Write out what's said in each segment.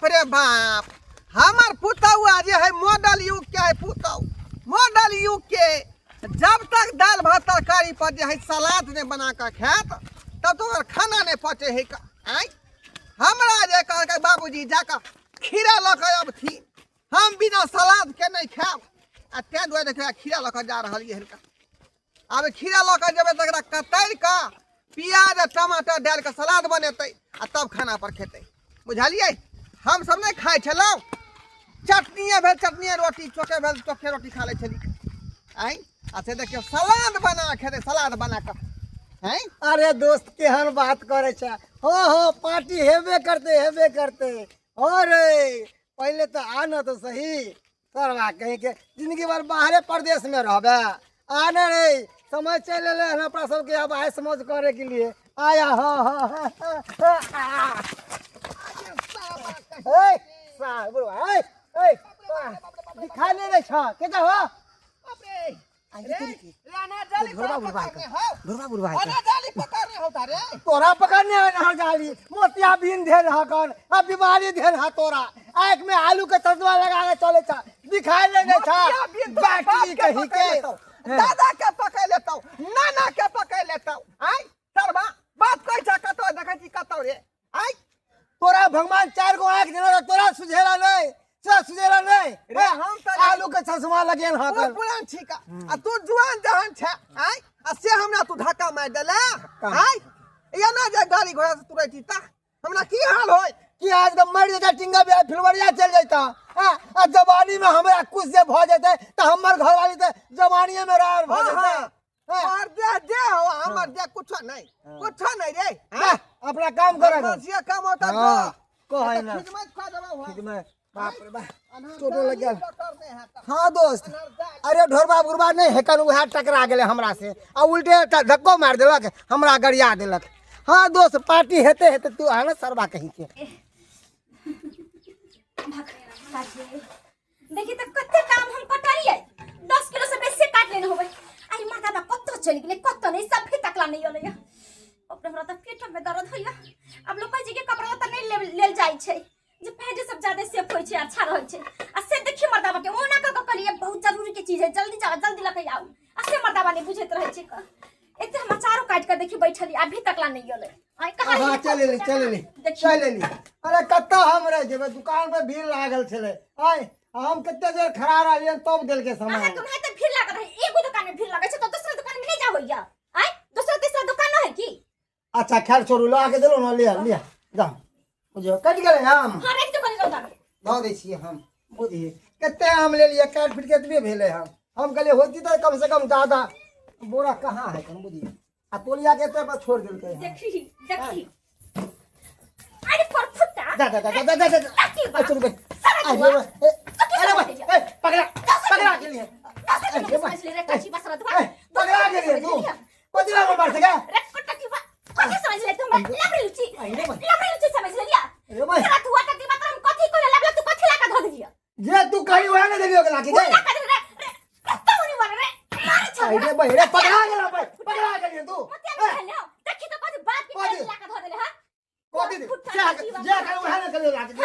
बाप रे बाप हमार पुतौ आज है मॉडल युग के है पुतौ मॉडल युग के जब तक दाल भात तरकारी पर जे है सलाद ने बना कर खात तब तो खाना नहीं पचे है का आई हमरा जे कह के बाबूजी जाकर खीरा लकर अब थी हम बिना सलाद के नहीं खाब आ ते दुआरे देखे खीरा लकर जा रहल है अब खीरा लकर जब तक कतर का प्याज टमाटर डाल के सलाद बनेते आ तब खाना पर खेते बुझलिए हम सब नहीं खाए छलौ चटनिए भेल चटनिए रोटी चोखे भेल चोखे रोटी खा ले छली आई अच्छा देखियो सलाद बना खेते सलाद बना के हैं अरे दोस्त केहन बात करे छे हो पार्टी हेबे करते अरे पहले तो आना तो सही सरवा कहीं के जिंदगी भर बाहरे प्रदेश में रहबे आना रे समय चले ले अपना सबके अब आए समझ करे के लिए आया दिखा ले रे छा के जा हो तोरा पकड़ने है गाली मोतिया बीन दे रहा कौन अब बीमारी दे रहा तोरा आँख में आलू के तसवा लगा के चले छा दिखाई लेने छा बैटरी कहीं के दादा के पकड़ लेता नाना के पकड़ लेता आई सरवा बात कह छा कतो देखै छी कतो रे आई तोरा भगवान चार गो आँख देना तोरा सुझेरा नहीं सुझेरा नहीं रे हम तो आलू के चश्मा लगेन हा कर पुरान छिका आ तू जुआन जहन छ आई आ से हमरा तू धक्का मार देला आई या ना जे गाड़ी घोड़ा से तुरैती ता हमरा की हाल होय कि आज के मर जाता टिंगा भी फिलवरिया चल जाता आ जवानी में हमरा कुछ जे भ जेते त हमर घरवाली त जवानी में रार भ जेते और जे हो हमर जे कुछ नहीं रे अपना काम करा से काम होता को है ना खिदमत खा देबा खिदमत बाप रे बाप टोटो लग गया हां दोस्त अरे ढोरबा गुरबा नहीं हेकन उहा टकरा गेले हमरा से आ उल्टे धक्को मार देलक हमरा गरिया देलक हां दोस्त पार्टी हेते हेते तू आना सरबा कहीं के देखी तो कत्ते काम हम कटरिए 10 किलो से बेसी काट लेने होबे आई माथा में कत्तो चली गेले कत्तो नहीं सब भी तकला नहीं होले अपने हमरा त पेट में दर्द होइया अब लोग कह जे के कपड़ा त नहीं लेल जाय छै जे पहले सब ज्यादा सेफ होय छै अच्छा रहै छै आ से देखी मर्दावा के ओना क करिए बहुत जरूरी के चीज है जल्दी जा जल्दी लके आऊ आ से मर्दावा नहीं बुझत रहै छै एते हम चारो काट के देखी बैठली अभी तकला नहीं गेले आई कहां हां चले ले अरे कत्ता हम रह जेबे दुकान पे भीड़ लागल छले आई हम कत्ते देर खड़ा रहलियन तब देल के समय तुम्हें तो भीड़ लग रही एगो दुकान में भीड़ लगे छै तो दूसरा दुकान में नहीं जा होइया आई दूसरा तीसरा दुकान है की अच्छा खैर छोड़ू ला के देलो ना लिया जा बुझो कट गेले हम हां एक दुकान जाओ दो दै छियै हम बुझिए कत्ते आम ले लिए काट फिट केतबे भेले हम कहले होती तो कम से कम दादा बोरा कहाँ है कम बुझिए आ तोलिया के पे छोड़ देल के देखी अरे पर फुटा जा अच्छा रुक अरे पकड़ा के लिए समझ ले रे कच्ची बसरा दुआ पकड़ा के लिए तू पतिला में मार सका रे कुट्टा की बात कथि समझ ले तुम लबड़ी लुची समझ ले लिया अरे भाई तेरा दुआ का दिमाग हम कथि करे लगला तू कथि ला के धो दिया जे तू कही वहां ने देलियो के लाके ला के रे कत्ता होनी वाला रे मार छ अरे भाई रे पकड़ा के लिए तू देखी तो कथि बात की ला के धो देले हां कथि जे कही वहां ने देलियो लाके दे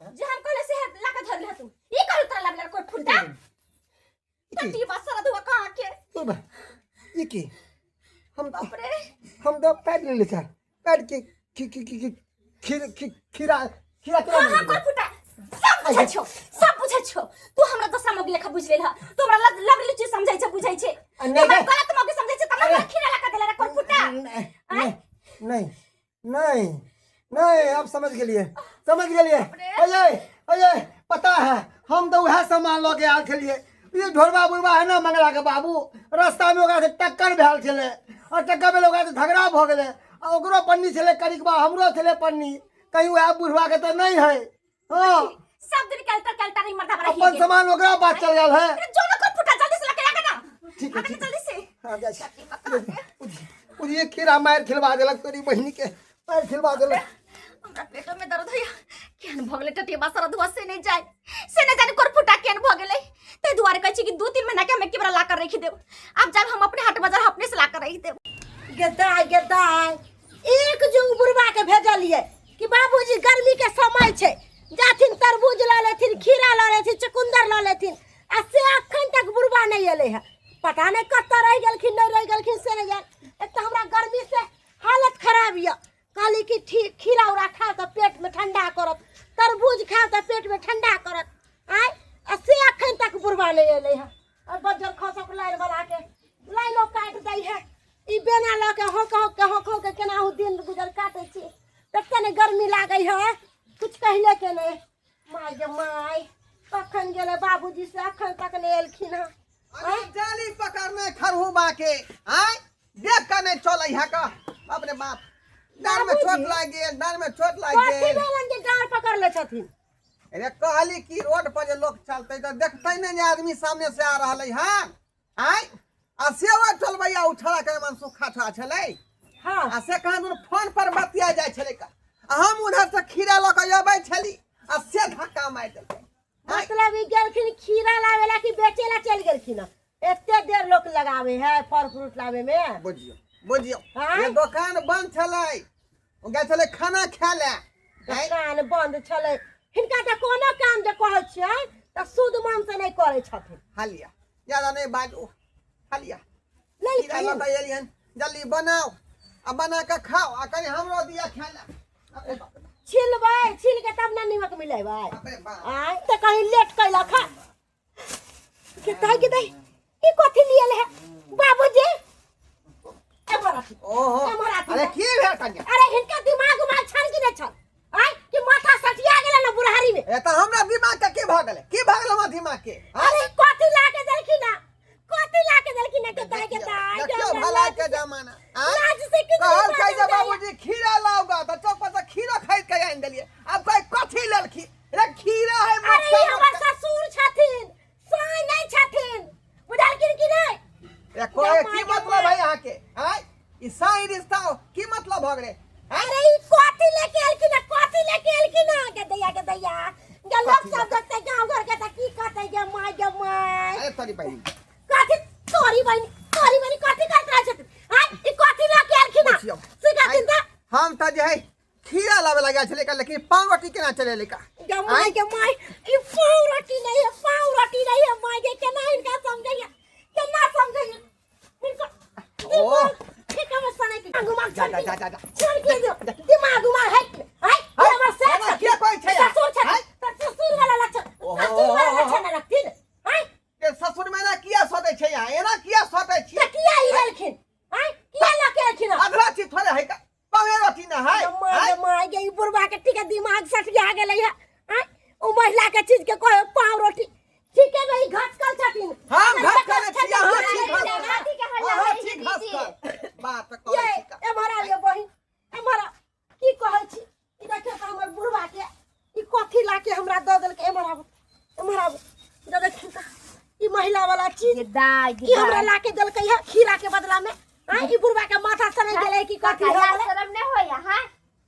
जे हम कहले से ला के धो ले तू ई करू तोरा लगला कोई फुटा कति बसरा दुआ कहां के तू बा ये की हम तो पैड ले लेता पैड के खीरा हां कोई फुटा सब बुझै छौ तू हमरा दोसरा मग लेखा बुझ लेला तू हमरा लवली चीज समझै छ बुझै छै हमरा गलत मग समझै छ तमा खीरा ला के देला रे कोन फुटा नहीं अब समझ गेलिए अजय पता है हम तो वह सामान लगे आल छलिए ये ढोरबा बुरबा है ना मंगला के बाबू रास्ता में ओकरा से टक्कर भेल छले और टक्कर में ओकरा से झगड़ा भ गेले ओकरो पन्नी छले करिकबा हमरो छले पन्नी कहीं वह बुढ़वा के तो नहीं है हां सब दिन कलता नहीं मरदा बड़ा अपन सामान ओकरा बात चल गेल है जो ना कोई फुटा जल्दी से लेके आके ना ठीक है जल्दी से हां जा मुझे खीरा मार खिलवा देलक तेरी बहिनी के मार खिलवा देलक हमरा पेटो में दर्द होया केन भगले टटिया बसरा दुआ से नहीं जाने कोर फुटा केन भगले ते दुआरे कहै छी कि 2-3 महीना के हम के बरा ला कर रखी देब अब जब हम अपने हाट बाजार अपने से ला कर रखी देब गेदाय एक जुग बुरबा के भेजलिए कि बाबूजी गर्मी के समय छे लो लेथिन चकुंदर लो लेथिन आ से अखन तक बुढ़वा नहीं एले है पता नहीं कत्ता रह गेलखिन नहीं रह गेलखिन से नहीं जान एक तो हमरा गर्मी से हालत खराब है कहली कि खीरा उरा खाओ तो पेट में ठंडा करत तरबूज खाओ तो पेट में ठंडा करत आय आ से अखन तक बुढ़वा नहीं एले है और बजर खसक लाइन बना के लाइनो काट दै है ई बेना ल के हो के केनाहु दिन गुजर काटे छी तने गर्मी लागे है कुछ कहले के नहीं माय गे माय कखन गेले बाबूजी से अखन तक नहीं एलखिन है अरे जाली पकड़ने खरहू बाके आय देख का नहीं चले है का बाप रे बाप डार में चोट लाग गेल डार में चोट लाग कथी गेल भेलन जे डार पकड़ ले छथिन अरे कहली कि रोड पर जे लोग चलते तो देखते नहीं जे आदमी सामने से आ रहले हां आय आ सेवा चलबैया उठला के मन सुखा था छले हां आ से कहां दुन फोन पर बतिया जाय छले का हम उधर से खीरा ल के आबै छली आ से धक्का मार देलकै मतलब ई गेलखिन खीरा लावेला कि बेचेला चल गेलखिन एते देर लोग लगावे है फल फ्रूट लावे में बुझियो ये दुकान बंद छले ओ गए छले खाना खाय ले दुकान बंद छले हिनका त कोनो काम जे कहै छियै त शुद्ध मन से नहीं करे छथिन हालिया ज्यादा नहीं बाजू हालिया नहीं खीरा ल के एलियन जल्दी बनाओ आ बना के खाओ आ कनी हमरो दिया खाय ले छिलबै छिल के तब ना नमक मिलेबै अबे बा आय त कहीं लेट कैला खा के दई ई कथी लियल है बाबूजी ओहो अरे की भेल कन्या अरे हिनका दिमाग में छन कि नहीं छन आय कि माथा सटिया गेल ना बुढ़ारी में ए त हमरा दिमाग के की भ गेले की भ गेले हमरा दिमाग के अरे कथी लाके देलखिन ना के दाई देखियो भलाई के जमाना लाज से कि कहल कहि जे बाबूजी खीरा लाओगा त चौक पर से खीरा खरीद के आइन देलिए अब कोई कथी ललखी रे खीरा है अरे ई हमर ससुर छथिन साई नहीं छथिन बुझलखिन कि नहीं रे कोई की मतलब है यहां के हैं ई साई रिश्ता की मतलब भ गेले अरे ई कथी लेके आलखिन ना के दैया गे लोग सब देखते गांव घर के त की कहते गे माय अरे तोरी बहन कथी तोरी बहन कथी करत रह छथिन हां ई कथी लेके आलखिन ना सिखा दिन त हम त जे है खीरा लावे लगा छले का लेकिन पाव रोटी केना चले लेका गे माय ई पाव रोटी नहीं है माय गे केना इनका समझैया केना समझैया इनको ओ ठीक है बस सने की दिमाग जा छोड़ के दो दिमाग है हमर से क्या कोई छै ससुर वाला लक्षण रखथिन के ससुर में ना किया सोते छै यहां एना किया सोते छी त किया ई रहलखिन किया लके आलखिन अधरा छी थोड़े है का पावे रोटी ना है माय गे ई बुढ़वा के ठीक है दिमाग सट गया गेलै है ओ महिला के चीज के कहे पाव रोटी ठीक है भाई घटकल छथिन हम घटकल छी यहां ठीक घटकल बात कहै छी का एमहरा ये बहिन एमहरा की कहै छी ई देखियो त हमर बुढ़वा के ई कथी लाके हमरा द देल के एमहरा द देखियो त ई महिला वाला चीज ई हमरा लाके देल के है खीरा के बदला में ई बुढ़वा के माथा सने गेलै की कथी है शर्म नहीं होया हां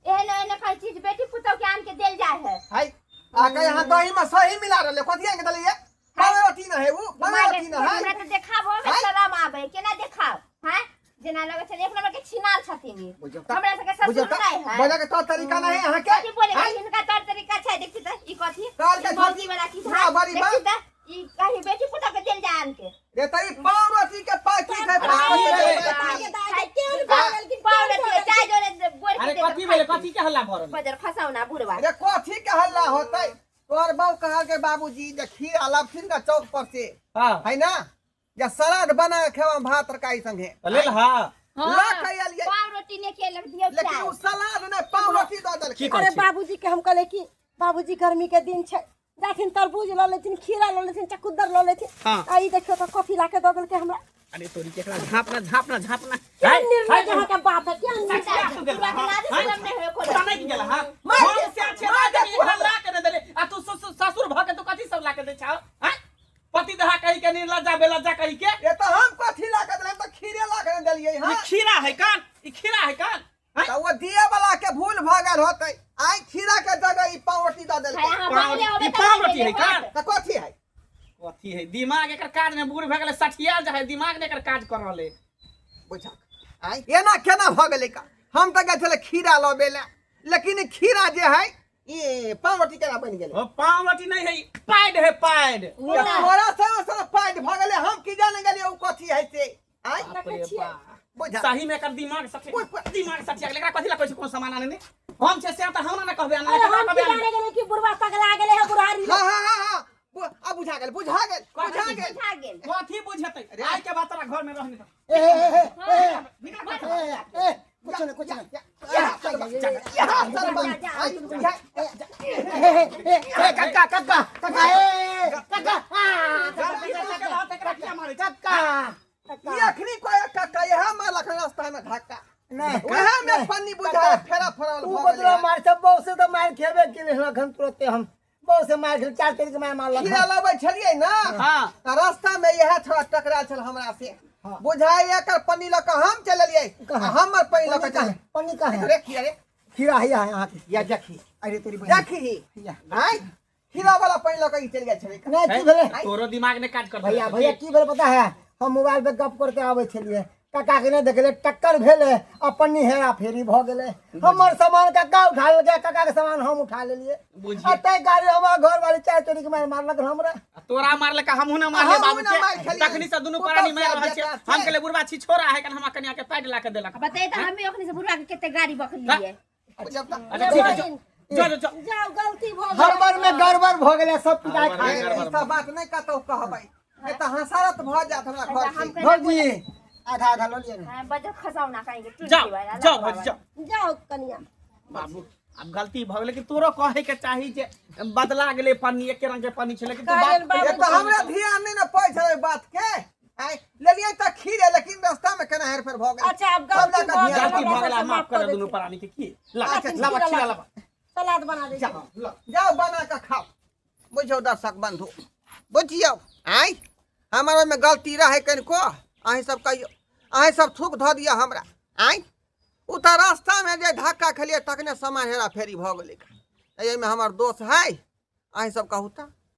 एने कई चीज बेटी पुतौ के आन के देल जाय है हाय आके यहां दही में सही मिला रहले कथि आके दलिए पावे रोटी ना है वो पावे रोटी ना है हमरा त देखाबो में शर्म आबे केना देखाव हां जेना लगे छै एक नंबर के छिनार छथिन हमरा सके ससुर नहीं है बजा के तो तरीका नहीं यहां के कथि बोले इनका तौर तरीका छै देखि त ई कथि काल के मौगी वाला की हां बड़ी बात देखि त ई कहीं बेटी पुतौ के देल जाय आन के रे तई पाव रोटी के पैकेट है अरे कथी भेले कथी के हल्ला भरल बजर खसाउना बुढ़वा रे कथी के हल्ला होतै तोर बाऊ कहा के बाबूजी जे खीर लाबथिन का चौक पर से हां है ना या सलाद बना के खेवा भात तरकारी संगे लेल हां ला कइलिए पाव रोटी ने के लग दियो लेकिन उ सलाद ने पाव रोटी द देलखिन अरे बाबूजी के हम कहले कि बाबूजी गर्मी के दिन छै जाथिन तरबूज ल लेथिन खीरा ल लेथिन चकुंदर ल लेथिन आ ई देखियो त कॉफी लाके द देल के हमरा अरे तोरी केकरा झापना क्या निर्णय जहाँ का बाप है क्या निर्णय शर्म नहीं होय कोला नहीं गेला हां हम से छे ना जमीन ला के दे देले आ तू ससुर भ के तू कथी सब ला के दे छा हां पति दहा कहि के निर्लज्जा बेलज्जा कहि के ये तो हम कथी ला के देले तो खीरे ला के देलिए हां ई खीरा है कान ई खीरा है कान तो वो दिए वाला के भूल भ गेल होतै आई खीरा के जगह ई पाव रोटी द देलकै ई पाव रोटी है कान त कथी है कथी है दिमाग एकर काज में बूढ़ भ गेले सठिया जाय दिमाग ने एकर काज कर रहले बुझा आई एना केना भ गेलै का हम त गए छले खीरा लबे ले लेकिन खीरा जे है ये पाव रोटी केना बन गेले ओ पाव रोटी नहीं है पैड है पैड तोरा से पाइट भ गेले हम की जाने गेलिए उ कथी है से आय बाप रे बाप बुझा सही में कर दिमाग सच्चे दिमाग सच्चे लेकरा कथि ला कहै छै कोन सामान आने ने हम छै से त हमरा न कहबे आने अरे लेकरा हम कहबे की जाने गेले कि बुढ़वा पगला गेले है बुढ़ारी हां अब बुझा गेल बुझा गेल कथि बुझतै आइ के बात तोरा घर में रहने कुछ नहीं काका काका काका ये अखनी कोई काका यहां मार लखन रास्ता में धक्का नहीं वहां में पन्नी बुझा फेरा फरल तू बदला मार सब बहु से तो मार खेबे के लिए लखन तुरंत हम बहु से मार खेल 4 तरीके मार लखन खीरा लबै छलिए ना हां रास्ता में यह थोड़ा टकराल छल हमरा से बुझाई एकर पन्नी ल के हम चललिए हमर पन्नी ल के चल पन्नी का है अरे खीरा रे खीरा है यहाँ के या जखी अरे तेरी जखी हां खीरा वाला पन्नी ल के चल गया छले नहीं की भेले तोरो दिमाग ने काट कर भैया भैया की भेले पता है हम मोबाइल पे गप करते आवे छलिए काका के ने देखले टक्कर भेले अपनी हेरा फेरी भ गेले हमर सामान काका उठा ले काका के सामान हम उठा लेलिए बुझिए अतै गाड़ी हमर घर वाली 4 तोरी के मारलक हमरा तोरा मारले का हमहु न मारले बाबू के तखनी से दुनु प्राणी मार रहल छै हम कहले बुढ़वा छी छोरा है कन हमरा कन्या के पैड ला के देलक बताइए तो हमें ओखनी से बुढ़वा के केते गाड़ी बखली है अच्छा ठीक है जो जाओ गलती भ गड़बड़ में गड़बड़ भ गेले सब पिटाई खा ई सब बात नहीं कतौ कहबै ए त हंसारत भ जात हमरा घर से भौजी आधा आधा लो लिए हां बजर खसाउना कहेंगे जाओ जाओ भौजी जाओ जाओ कनिया बाबू अब गलती भ गेलै कि तोरो कहे के चाही जे बदला गेलै पानी एक रंग के पानी छले कि तू बात ये तो हमरा ध्यान नहीं न पड़ छले बात के आय लेलिए त खीरे लेकिन रास्ता में केना हेर फेर भ गेल अच्छा अब गलती गलती भ गेला माफ कर दुनु प्राणी के की ला ला बच्ची ला सलाद बना दे जाओ बना के खाओ बुझो दर्शक बंधु बुझियो आय हमर में गलती रहे कनको अहीं सब कहियो अहीं सब थूक ध दिया हमरा आय उ त रास्ता में जे धक्का खेलिए तकने समय हेरा फेरी भ गेलै एहि में हमर दोष है अहीं सब कहू त